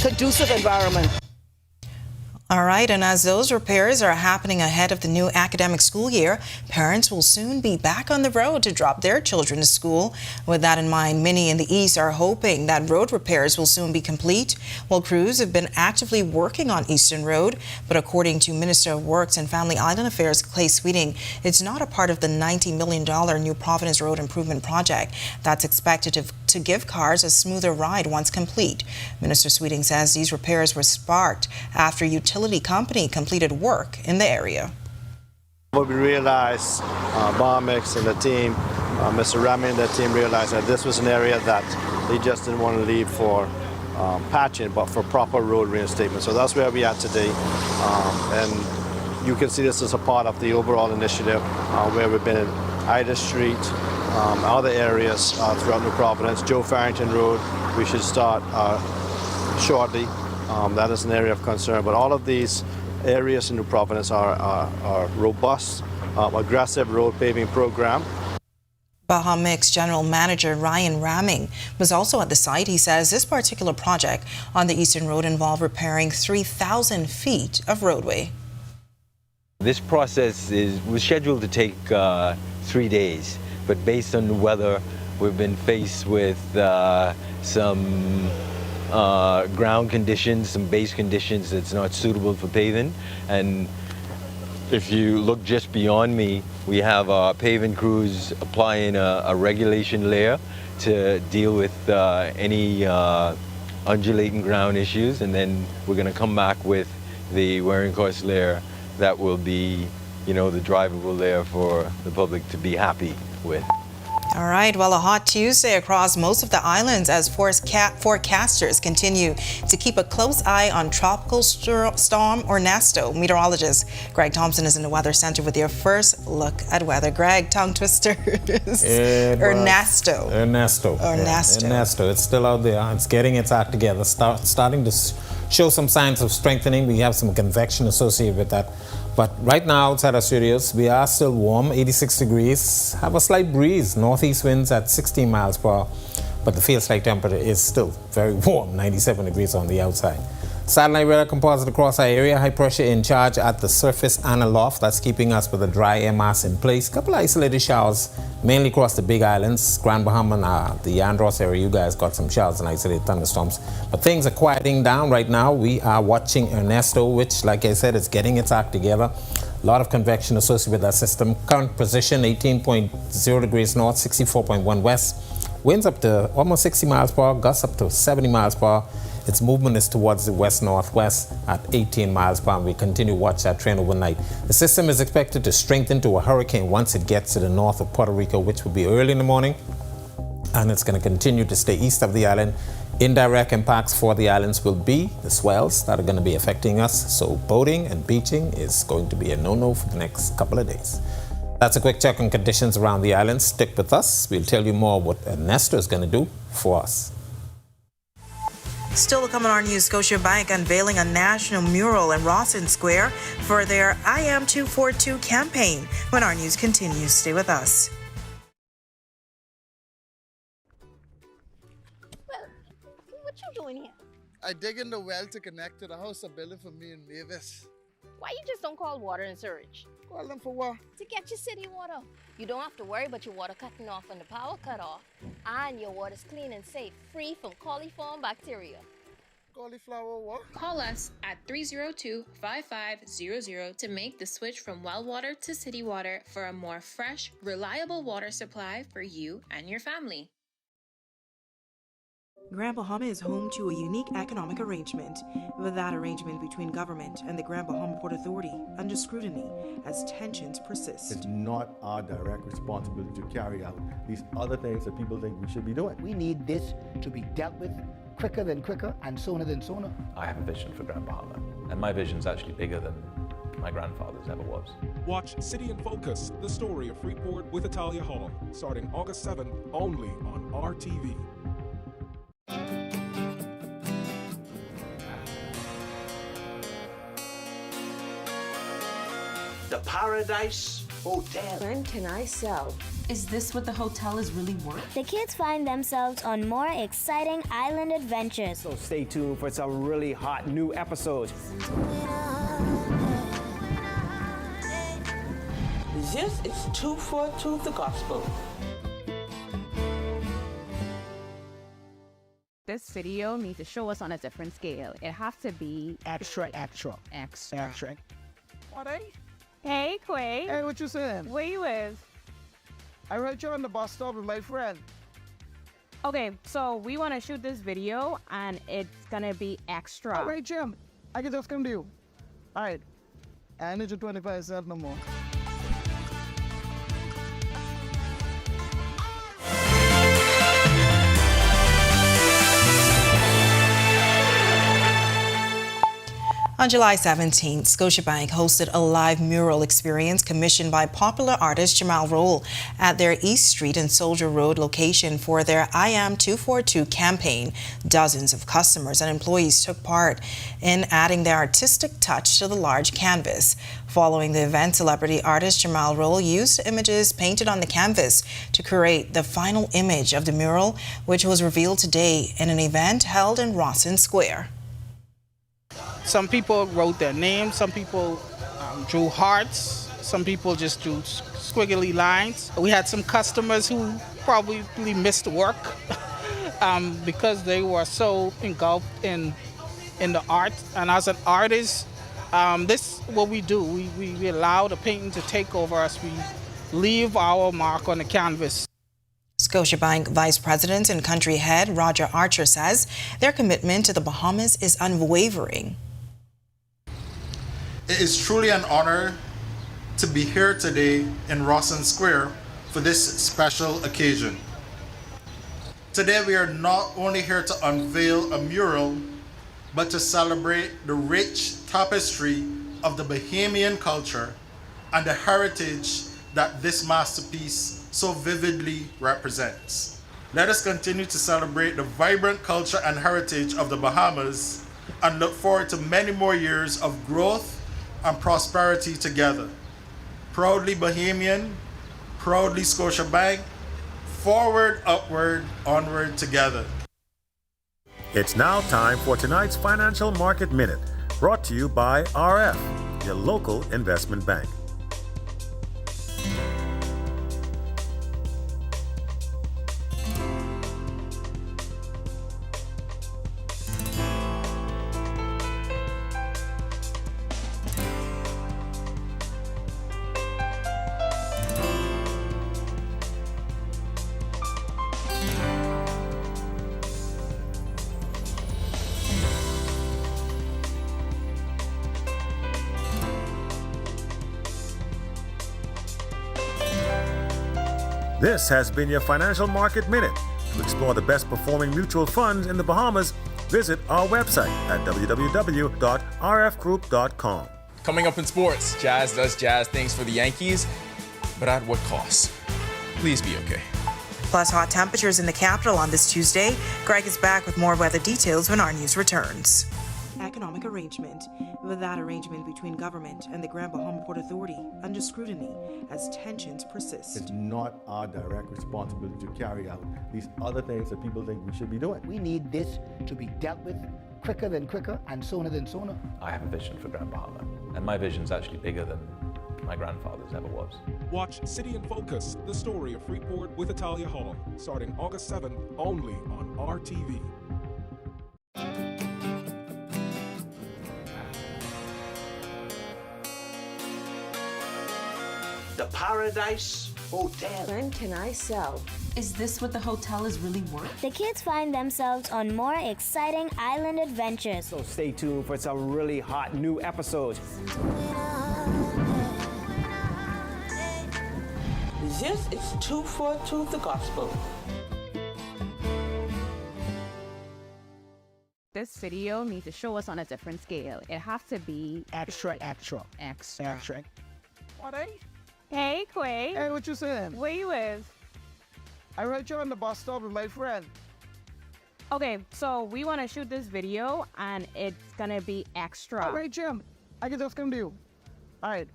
conducive environment. All right, and as those repairs are happening ahead of the new academic school year, parents will soon be back on the road to drop their children to school. With that in mind, many in the East are hoping that road repairs will soon be complete. Well, crews have been actively working on Eastern Road, but according to Minister of Works and Family Island Affairs Clay Sweeting, it's not a part of the $90 million New Providence Road Improvement Project that's expected to give cars a smoother ride once complete. Minister Sweeting says these repairs were sparked after utility company completed work in the area. What we realized, Barmix and the team, Mr. Rami and the team realized that this was an area that they just didn't want to leave for patching, but for proper road reinstatement. So that's where we are today. And you can see this as a part of the overall initiative where we've been in Ida Street, other areas throughout New Providence, Joe Farrington Road, we should start shortly. That is an area of concern, but all of these areas in New Providence are robust, aggressive road paving program. Bahamix General Manager Ryan Ramming was also at the site. He says this particular project on the Eastern Road involved repairing 3,000 feet of roadway. This process was scheduled to take 3 days, but based on the weather, we've been faced with some ground conditions, some base conditions that's not suitable for paving. And if you look just beyond me, we have our paving crews applying a regulation layer to deal with any undulating ground issues, and then we're going to come back with the wearing course layer that will be, the drivable layer for the public to be happy with. All right, well, a hot Tuesday across most of the islands as forecasters continue to keep a close eye on tropical storm Ernesto. Meteorologist Greg Thompson is in the Weather Center with your first look at weather. Greg, tongue twisters. Ernesto. It's still out there. It's getting its act together, starting to show some signs of strengthening. We have some convection associated with that. But right now outside our studios, we are still warm, 86 degrees, have a slight breeze, northeast winds at 16 miles per hour, but the feels-like temperature is still very warm, 97 degrees on the outside. Satellite radar composite across our area, high pressure in charge at the surface and aloft. That's keeping us with a dry air mass in place. Couple of isolated showers, mainly across the big islands, Grand Bahama and the Andros area. You guys got some showers and isolated thunderstorms. But things are quieting down right now. We are watching Ernesto, which, like I said, is getting its act together. A lot of convection associated with that system. Current position, 18.0 degrees north, 64.1 west. Winds up to almost 60 miles per hour, gusts up to 70 miles per hour. Its movement is towards the west-northwest at 18 miles per hour. We continue to watch that trend overnight. The system is expected to strengthen to a hurricane once it gets to the north of Puerto Rico, which will be early in the morning. And it's going to continue to stay east of the island. Indirect impacts for the islands will be the swells that are going to be affecting us. So boating and beaching is going to be a no-no for the next couple of days. That's a quick check on conditions around the island. Stick with us. We'll tell you more what Ernesto is going to do for us. Still to come on Our News, Scotiabank unveiling a national mural in Rawson Square for their I Am 242 campaign. When Our News continues, stay with us. Well, what you doing here? I dig in the well to connect to the house of Billy for me and Mavis. Why you just don't call water and sewage? Call them for what? To get your city water. You don't have to worry about your water cutting off when the power cut off. And your water's clean and safe, free from coliform bacteria. Cauliflower what? Call us at 302-5500 to make the switch from well water to city water for a more fresh, reliable water supply for you and your family. Grand Bahama is home to a unique economic arrangement, with that arrangement between government and the Grand Bahama Port Authority under scrutiny as tensions persist. It's not our direct responsibility to carry out these other things that people think we should be doing. We need this to be dealt with quicker than quicker and sooner than sooner. I have a vision for Grand Bahama, and my vision's actually bigger than my grandfather's ever was. Watch City in Focus, the story of Freeport with Italia Hall, starting August 7th, only on RTV. The Paradise Hotel. When can I sell? Is this what the hotel is really worth? The kids find themselves on more exciting island adventures. So stay tuned for some really hot new episodes. This is 242 The Gospel. This video needs to show us on a different scale. It has to be extra. What are you? Hey, Quay. Hey, what you saying? Where you with? I heard you on the bus stop with my friend. Okay, so we want to shoot this video, and it's gonna be extra. All right, Jim. I can just come to you. All right. I need your 25 cents no more. On July 17th, Scotiabank hosted a live mural experience commissioned by popular artist Jamal Roll at their East Street and Soldier Road location for their I Am 242 campaign. Dozens of customers and employees took part in adding their artistic touch to the large canvas. Following the event, celebrity artist Jamal Roll used images painted on the canvas to create the final image of the mural, which was revealed today in an event held in Rawson Square. Some people wrote their names, some people drew hearts. Some people just drew squiggly lines. We had some customers who probably missed work because they were so engulfed in the art. And as an artist, this is what we do. We allow the painting to take over us. We leave our mark on the canvas. Scotiabank Vice President and Country Head Roger Archer says their commitment to the Bahamas is unwavering. It is truly an honor to be here today in Rawson Square for this special occasion. Today we are not only here to unveil a mural, but to celebrate the rich tapestry of the Bahamian culture and the heritage that this masterpiece so vividly represents. Let us continue to celebrate the vibrant culture and heritage of the Bahamas and look forward to many more years of growth and prosperity together. Proudly Bahamian, proudly Scotiabank, forward, upward, onward together. It's now time for tonight's Financial Market Minute, brought to you by RF, your local investment bank. This has been your Financial Market Minute. To explore the best performing mutual funds in the Bahamas, visit our website at www.rfgroup.com. Coming up in sports, Jazz does Jazz things for the Yankees, but at what cost? Please be okay. Plus hot temperatures in the capital on this Tuesday. Greg is back with more weather details when our news returns. Economic arrangement. With that arrangement between government and the Grand Bahama Port Authority under scrutiny as tensions persist. It's not our direct responsibility to carry out these other things that people think we should be doing. We need this to be dealt with quicker than quicker and sooner than sooner. I have a vision for Grand Bahama, and my vision's actually bigger than my grandfather's ever was. Watch City in Focus, the story of Freeport with Italia Hall, starting August 7th only on RTV. The Paradise Hotel. When can I sell? Is this what the hotel is really worth? The kids find themselves on more exciting island adventures. So stay tuned for some really hot new episodes. This is 242 the Gospel. This video needs to show us on a different scale. It has to be Extra. What, eh? Hey, Quay. Hey, what you saying? Where you is? I heard you on the bus stop with my friend. Okay, so we want to shoot this video, and it's gonna be extra. All right, Jim. I can just come to you. All right.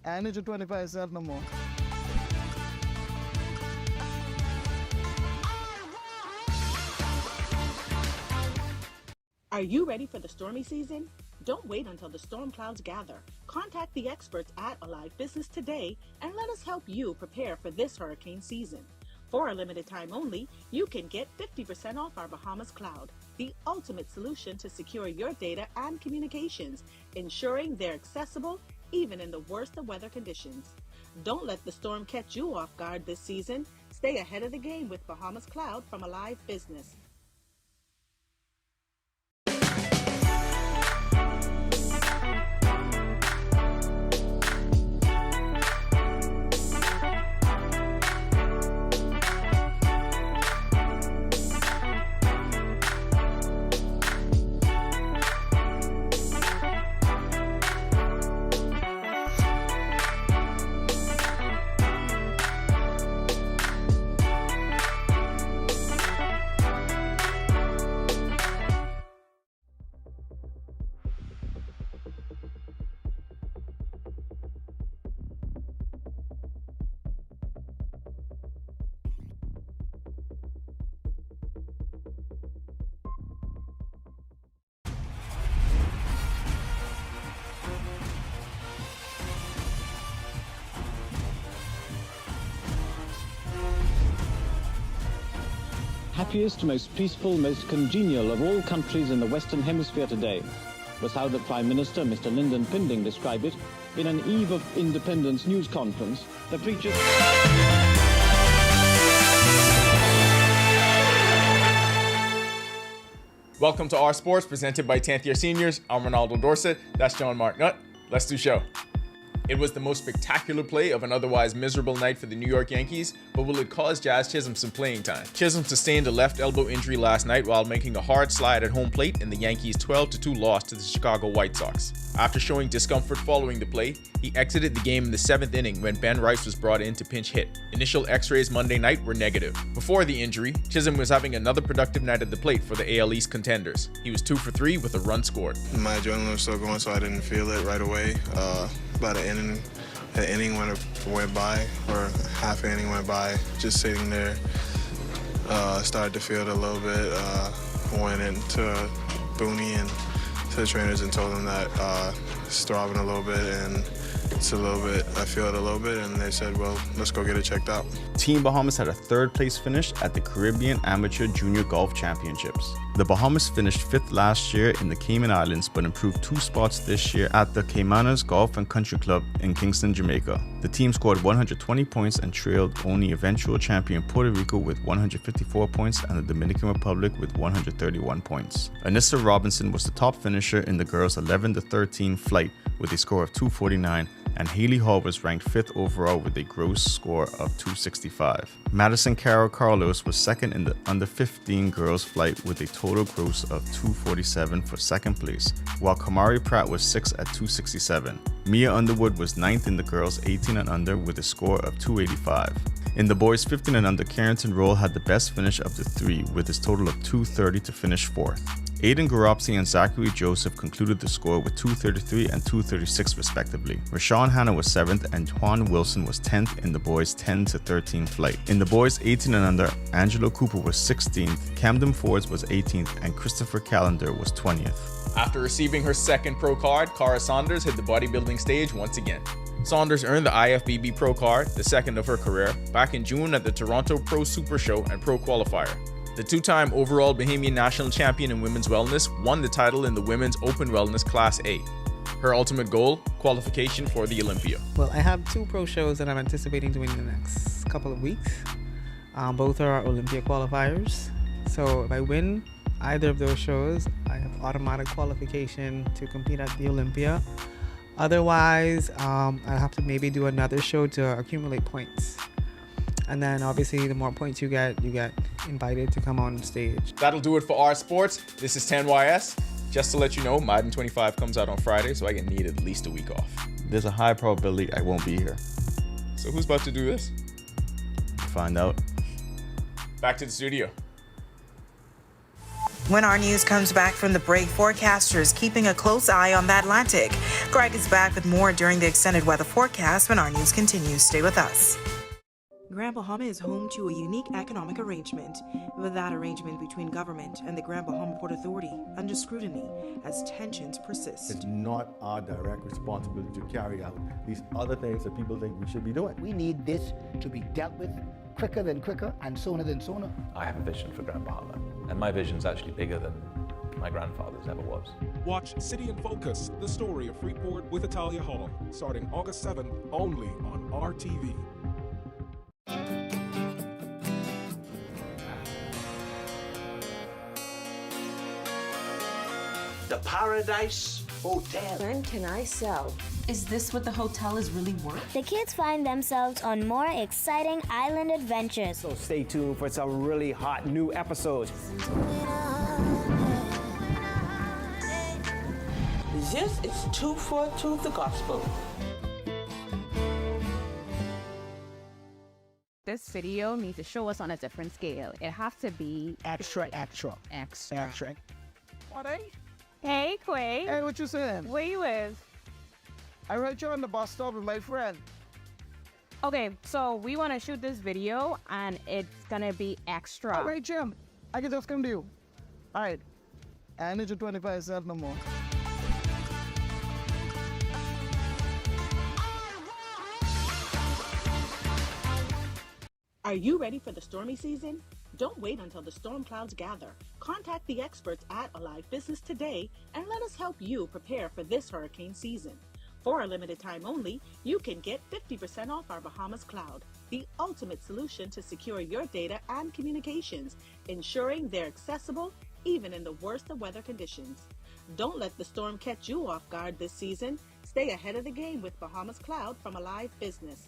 I need you 25 cents no more. Are you ready for the stormy season? Don't wait until the storm clouds gather. Contact the experts at Alive Business today and let us help you prepare for this hurricane season. For a limited time only, you can get 50% off our Bahamas Cloud, the ultimate solution to secure your data and communications, ensuring they're accessible even in the worst of weather conditions. Don't let the storm catch you off guard this season. Stay ahead of the game with Bahamas Cloud from Alive Business. happiest, most peaceful, most congenial of all countries in the Western Hemisphere today was how the Prime Minister, Mr. Lyndon Pinding, described it in an Eve of Independence news conference that features... Welcome to Our Sports, presented by 10th year seniors. I'm Ronaldo Dorset. That's John Mark Nutt. Let's do show. It was the most spectacular play of an otherwise miserable night for the New York Yankees, but will it cause Jazz Chisholm some playing time? Chisholm sustained a left elbow injury last night while making a hard slide at home plate in the Yankees' 12-2 loss to the Chicago White Sox. After showing discomfort following the play, he exited the game in the 7th inning when Ben Rice was brought in to pinch hit. Initial x-rays Monday night were negative. Before the injury, Chisholm was having another productive night at the plate for the AL East contenders. He was 2 for 3 with a run scored. My adrenaline was still going, so I didn't feel it right away. About an inning went by, or half an inning went by, just sitting there. Started to feel it a little bit. Went into Booney and to the trainers and told them that it's throbbing a little bit and it's a little bit, I feel it a little bit, and they said, well, let's go get it checked out. Team Bahamas had a 3rd place finish at the Caribbean Amateur Junior Golf Championships. The Bahamas finished 5th last year in the Cayman Islands, but improved 2 spots this year at the Caymanas Golf and Country Club in Kingston, Jamaica. The team scored 120 points and trailed only eventual champion Puerto Rico with 154 points and the Dominican Republic with 131 points. Anissa Robinson was the top finisher in the girls' 11-13 flight with a score of 249, and Haley Hall was ranked 5th overall with a gross score of 265. Madison Carroll Carlos was 2nd in the under-15 girls flight with a total gross of 247 for 2nd place, while Kamari Pratt was 6th at 267. Mia Underwood was 9th in the girls 18 and under with a score of 285. In the boys 15 and under, Carrington Roll had the best finish of the 3 with his total of 230 to finish 4th. Aiden Garopsi and Zachary Joseph concluded the score with 233 and 236 respectively. Rashawn Hanna was 7th and Juan Wilson was 10th in the boys 10-13 flight. In the boys 18 and under, Angelo Cooper was 16th, Camden Fords was 18th, and Christopher Callender was 20th. After receiving her 2nd pro card, Cara Saunders hit the bodybuilding stage once again. Saunders earned the IFBB Pro card, the 2nd of her career, back in June at the Toronto Pro Super Show and Pro Qualifier. The 2-time overall Bahamian national champion in women's wellness won the title in the Women's Open Wellness Class A. Her ultimate goal, qualification for the Olympia. Well, I have 2 pro shows that I'm anticipating doing in the next couple of weeks. Both are Olympia qualifiers. So if I win either of those shows, I have automatic qualification to compete at the Olympia. Otherwise, I have to maybe do another show to accumulate points. And then obviously the more points you get invited to come on stage. That'll do it for Our Sports. This is 10YS. Just to let you know, Madden 25 comes out on Friday, so I can need at least a week off. There's a high probability I won't be here. So who's about to do this? Find out. Back to the studio. When Our News comes back from the break, forecasters keeping a close eye on the Atlantic. Greg is back with more during the extended weather forecast when Our News continues. Stay with us. Grand Bahama is home to a unique economic arrangement, with that arrangement between government and the Grand Bahama Port Authority under scrutiny as tensions persist. It's not our direct responsibility to carry out these other things that people think we should be doing. We need this to be dealt with quicker than quicker and sooner than sooner. I have a vision for Grand Bahama, and my vision's actually bigger than my grandfather's ever was. Watch City in Focus, the story of Freeport with Italia Hall, starting August 7th only on RTV. The Paradise Hotel. When can I sell? Is this what the hotel is really worth? The kids find themselves on more exciting island adventures. So stay tuned for some really hot new episodes. This is 242 the Gospel. This video needs to show us on a different scale. It has to be extra. What, eh? Hey, Quay. Hey, what you saying? Where you is? I heard you on the bus stop with my friend. Okay, so we want to shoot this video, and it's gonna be extra. All right, Jim. I can just come to you. All right. I need your 25 cents no more. Are you ready for the stormy season? Don't wait until the storm clouds gather. Contact the experts at Alive Business today and let us help you prepare for this hurricane season. For a limited time only, you can get 50% off our Bahamas Cloud, the ultimate solution to secure your data and communications, ensuring they're accessible even in the worst of weather conditions. Don't let the storm catch you off guard this season. Stay ahead of the game with Bahamas Cloud from Alive Business.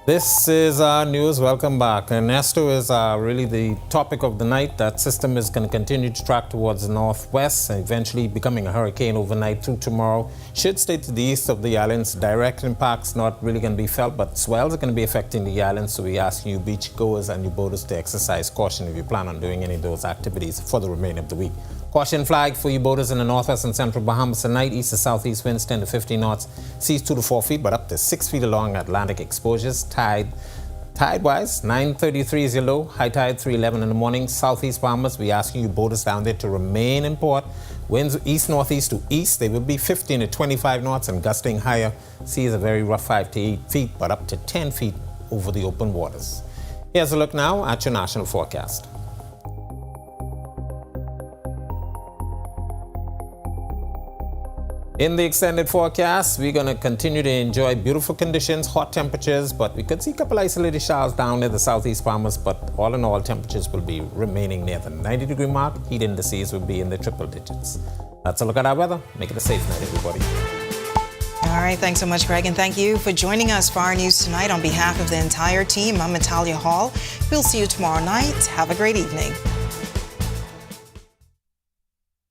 This is our news. Welcome back. Ernesto is really the topic of the night. That system is going to continue to track towards the northwest and eventually becoming a hurricane overnight through tomorrow. Should stay to the east of the islands. Direct impacts not really going to be felt, but swells are going to be affecting the islands. So we ask you beachgoers and you boaters to exercise caution if you plan on doing any of those activities for the remainder of the week. Caution flag for you boaters in the northwest and central Bahamas tonight. East to southeast winds 10 to 15 knots. Seas 2 to 4 feet, but up to 6 feet along Atlantic exposures. Tide-wise, 9:33 is your low. High tide 3:11 in the morning. Southeast Bahamas, we asking you boaters down there to remain in port. Winds east-northeast to east. They will be 15 to 25 knots and gusting higher. Seas are very rough 5 to 8 feet, but up to 10 feet over the open waters. Here's a look now at your national forecast. In the extended forecast, we're going to continue to enjoy beautiful conditions, hot temperatures, but we could see a couple isolated showers down near the southeast Bahamas, but all in all, temperatures will be remaining near the 90-degree mark. Heat indices will be in the triple digits. That's a look at our weather. Make it a safe night, everybody. All right, thanks so much, Greg, and thank you for joining us for Our News Tonight. On behalf of the entire team, I'm Natalia Hall. We'll see you tomorrow night. Have a great evening.